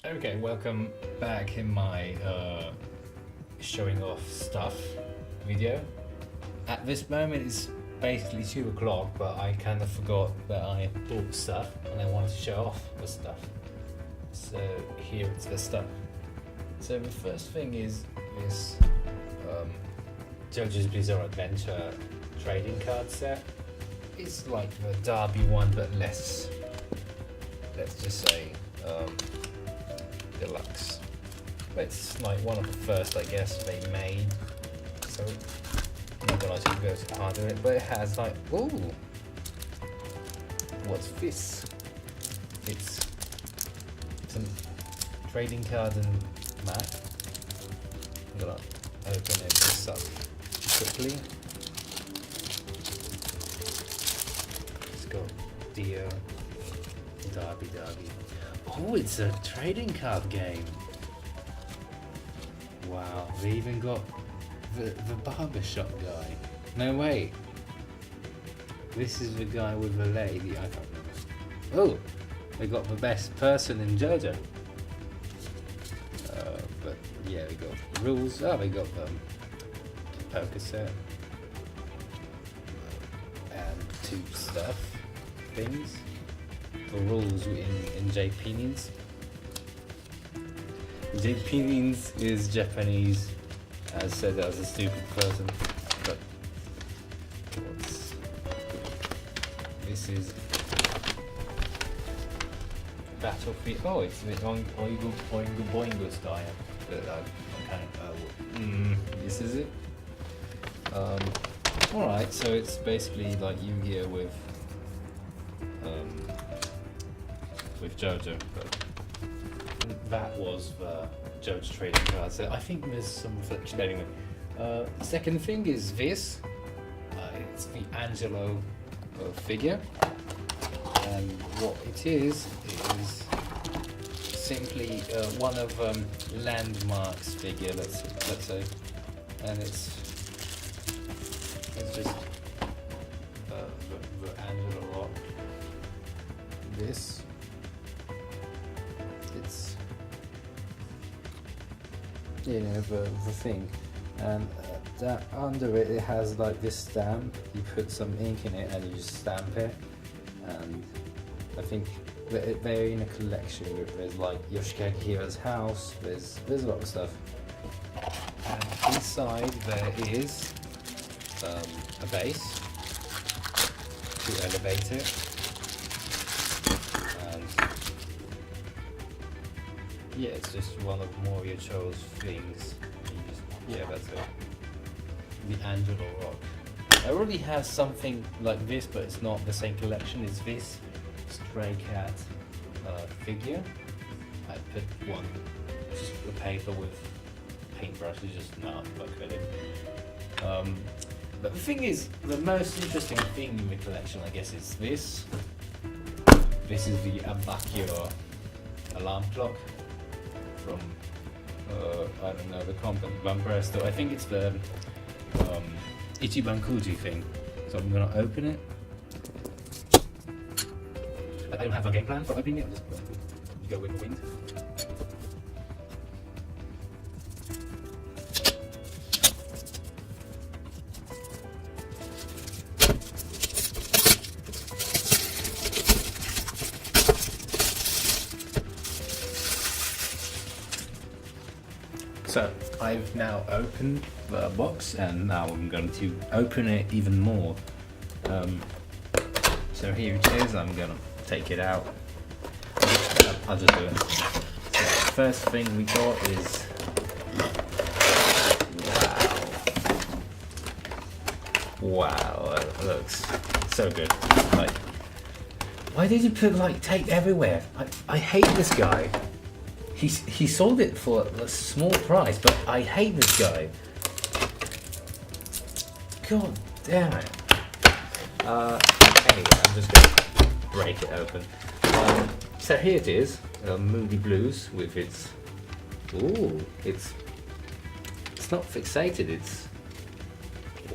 Okay, welcome back in my showing off stuff video. At this moment it's basically 2 o'clock, but I kind of forgot that I bought stuff and I wanted to show off the stuff. So here it's the stuff. So the first thing is this JoJo's Bizarre Adventure trading card set. It's like the Derby one, but less, let's just say, deluxe. But it's like one of the first, I guess, they made. So I'm not gonna actually go too hard on it, but it has like, ooh, what's this? It's some trading card and mat. I'm gonna open this up quickly. It's got Deer, Derby. Oh, it's a trading card game. Wow, they even got the barbershop guy. No, wait. This is the guy with the lady. I can't remember. Oh, they got the best person in JoJo. But yeah, they got rules. Oh, they got poker set and 2 stuff things. The rules in Japanese. Japanese is Japanese, as said as a stupid person. But this is Battlefield. Oh, it's the Oingo Boingo style. This is it. Alright, so it's basically like Yu-Gi-Oh with JoJo, but that was the JoJo's trading card. So I think there's some reflection anyway. Second thing is this. It's the Angelo figure, and what it is simply one of Landmark's figure. Let's say, and it's just the Angelo rock. This. It's the thing, and that under it has like this stamp. You put some ink in it and you just stamp it, and I think that they're in a collection. There's like Yoshikage Hira's house. There's a lot of stuff, and inside there is a base to elevate it. Yeah, it's just one of JoJo's things. That's it. The Angelo rock. I already have something like this, but it's not the same collection. It's this Stray Cat figure. I put one, just a paper with paintbrushes, just not acrylic. But the thing is, the most interesting thing in the collection, I guess, is this. This is the Abacchio alarm clock from I don't know the company, Van Presto. I think it's the Ichiban Kuji thing. So I'm gonna open it. I don't have a game plan for opening it. I'll just go with the wind. So I've now opened the box, and now I'm going to open it even more. So here it is. I'm going to take it out. I'll just do it. So the first thing we got is, wow, that looks so good. Like, why did you put like tape everywhere? I hate this guy. He sold it for a small price, but I hate this guy. God damn it. Anyway, I'm just gonna break it open. So here it is, Moody Blues with its. Ooh, it's not fixated. It's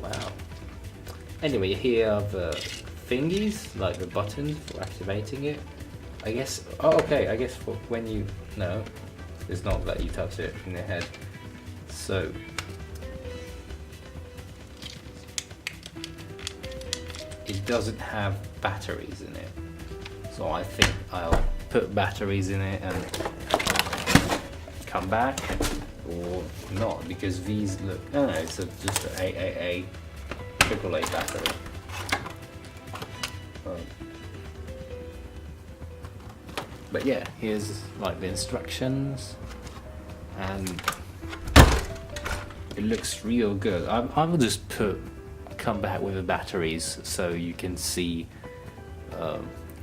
wow. Anyway, here are the thingies, like the buttons for activating it. I guess. Oh, okay. I guess for when you no, it's not that you touch it in your head. So it doesn't have batteries in it. So I think I'll put batteries in it and come back, or not, because these look. No, it's just an AAA AAA battery. But yeah, here's like the instructions, and it looks real good. I will just come back with the batteries so you can see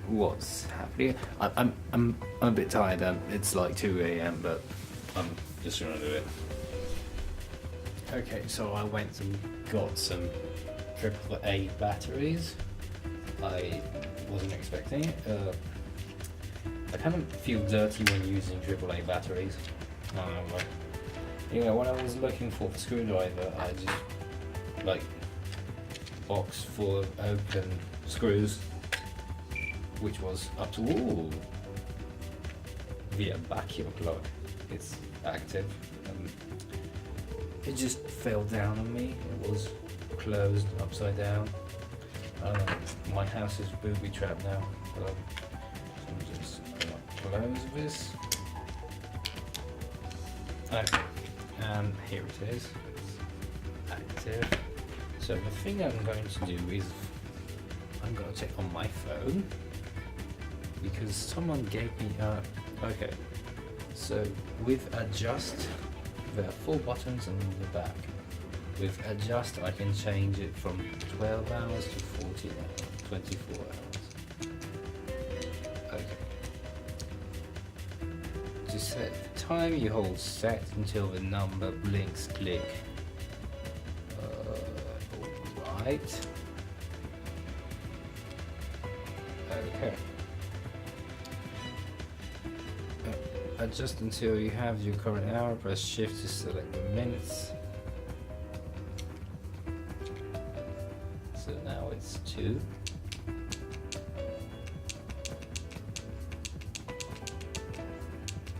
what's happening. I'm a bit tired. It's like 2 a.m. but I'm just gonna do it. Okay, so I went and got some AAA batteries. I wasn't expecting it. I kind of feel dirty when using AAA batteries. Anyway, when I was looking for the screwdriver, I just like box full of open screws, which was up to via vacuum plug. It's active. It just fell down on me. It was closed upside down. My house is booby trapped now. So I'm just gonna close this. Okay, and here it is. It's active. So the thing I'm going to do is I'm going to check on my phone, because someone gave me okay. So with adjust, there are 4 buttons on the back. With adjust, I can change it from 12 hours to 14 hours, 24 hours. Okay. To set the time, you hold set until the number blinks, click. Alright. Okay. Adjust until you have your current hour, press shift to select the minutes. So now it's 2.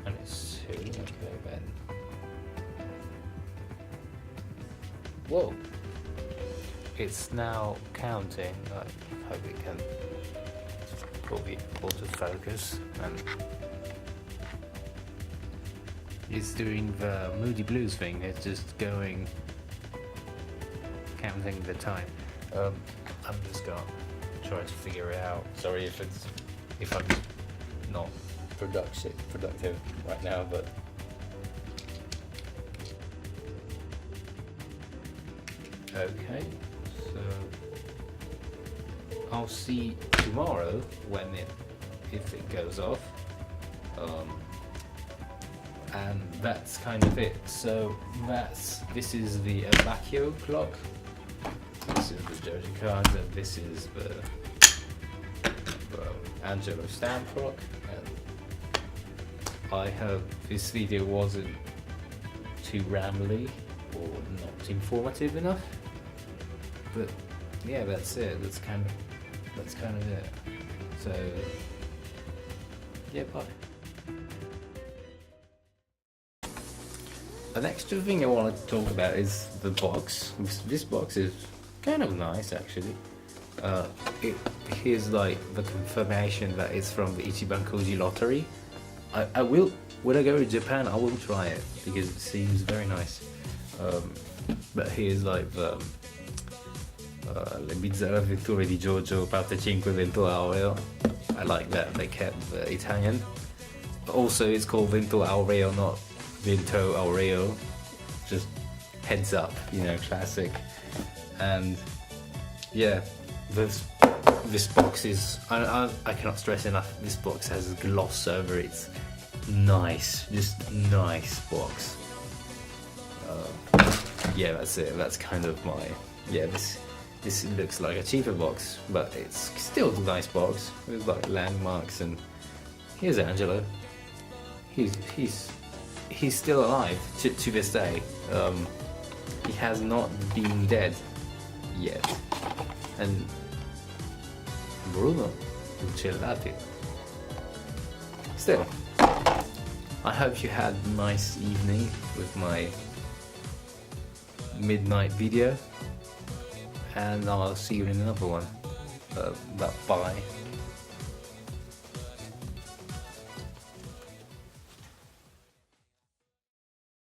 And it's 2, okay then. Whoa! It's now counting. I hope it can pull the autofocus, and it's doing the Moody Blues thing. It's just going, counting the time. I'm just gonna try to figure it out. Sorry if I'm not productive right now, but okay. So I'll see tomorrow if it goes off. And that's kind of it. So this is the vacuum clock. This is the JoJo card, and this is the Angelo stamp clock. And I hope this video wasn't too rambly or not informative enough. But yeah, that's it. That's kind of it. So yeah, bye. The next thing I want to talk about is the box. This box is kind of nice, actually. Here's like the confirmation that it's from the Ichiban Kuji lottery. I will, when I go to Japan, I will try it because it seems very nice. But here's like the Le bizzarre avventure di JoJo parte 5 Vento Aureo. I like that they kept the Italian. Also, it's called Vento Aureo, not Vento Aureo. Just heads up, classic. And yeah, this box is, I cannot stress enough, this box has a gloss over it. It's nice, just nice box. Yeah, that's it. That's kind of my, this looks like a cheaper box, but it's still a nice box with like landmarks. And here's Angelo. He's still alive to this day. He has not been dead yet. And Bruno Uccellati. Still, I hope you had a nice evening with my midnight video, and I'll see you in another one. Bye.